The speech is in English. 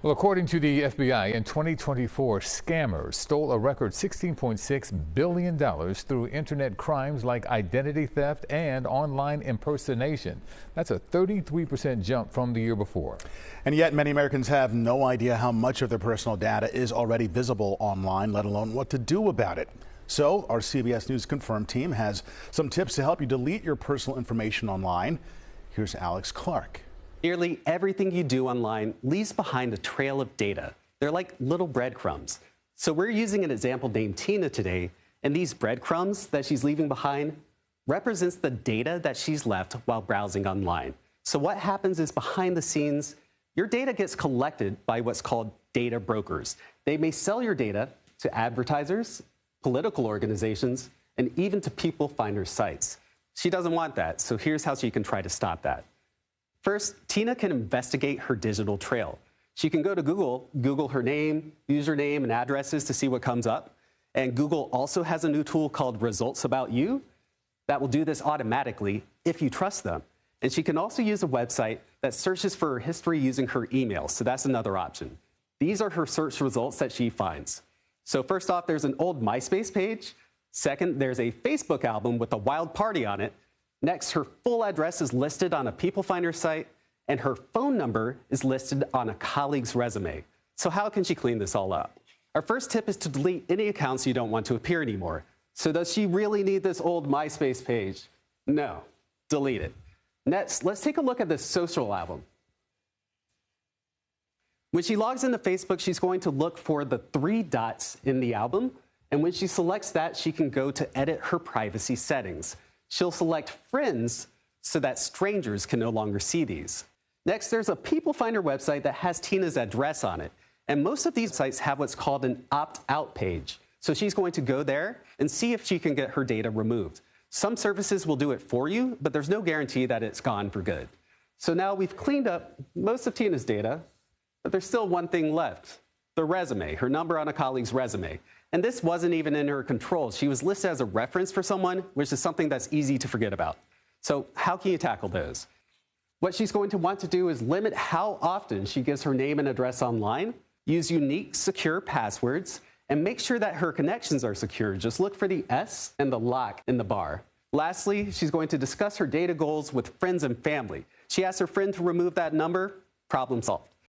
Well, according to the FBI, in 2024, scammers stole a record $16.6 billion through internet crimes like identity theft and online impersonation. That's a 33% jump from the year before. And yet many Americans have no idea how much of their personal data is already visible online, let alone what to do about it. So our CBS News Confirmed team has some tips to help you delete your personal information online. Here's Alex Clark. Nearly everything you do online leaves behind a trail of data. They're like little breadcrumbs. So we're using an example named Tina today, and these breadcrumbs that she's leaving behind represents the data that she's left while browsing online. So what happens is behind the scenes, your data gets collected by what's called data brokers. They may sell your data to advertisers, political organizations, and even to people finder sites. She doesn't want that, so here's how she can try to stop that. First, Tina can investigate her digital trail. She can go to Google her name, username, and addresses to see what comes up. And Google also has a new tool called Results About You that will do this automatically if you trust them. And she can also use a website that searches for her history using her email. So that's another option. These are her search results that she finds. So first off, there's an old MySpace page. Second, there's a Facebook album with a wild party on it. Next, her full address is listed on a People Finder site, and her phone number is listed on a colleague's resume. So how can she clean this all up? Our first tip is to delete any accounts you don't want to appear anymore. So does she really need this old MySpace page? No, delete it. Next, let's take a look at this social album. When she logs into Facebook, she's going to look for the 3 dots in the album, and when she selects that, she can go to edit her privacy settings. She'll select Friends so that strangers can no longer see these. Next, there's a People Finder website that has Tina's address on it. And most of these sites have what's called an opt-out page. So she's going to go there and see if she can get her data removed. Some services will do it for you, but there's no guarantee that it's gone for good. So now we've cleaned up most of Tina's data, but there's still one thing left: the resume, her number on a colleague's resume. And this wasn't even in her control. She was listed as a reference for someone, which is something that's easy to forget about. So how can you tackle those? What she's going to want to do is limit how often she gives her name and address online, use unique, secure passwords, and make sure that her connections are secure. Just look for the S and the lock in the bar. Lastly, she's going to discuss her data goals with friends and family. She asks her friend to remove that number, problem solved.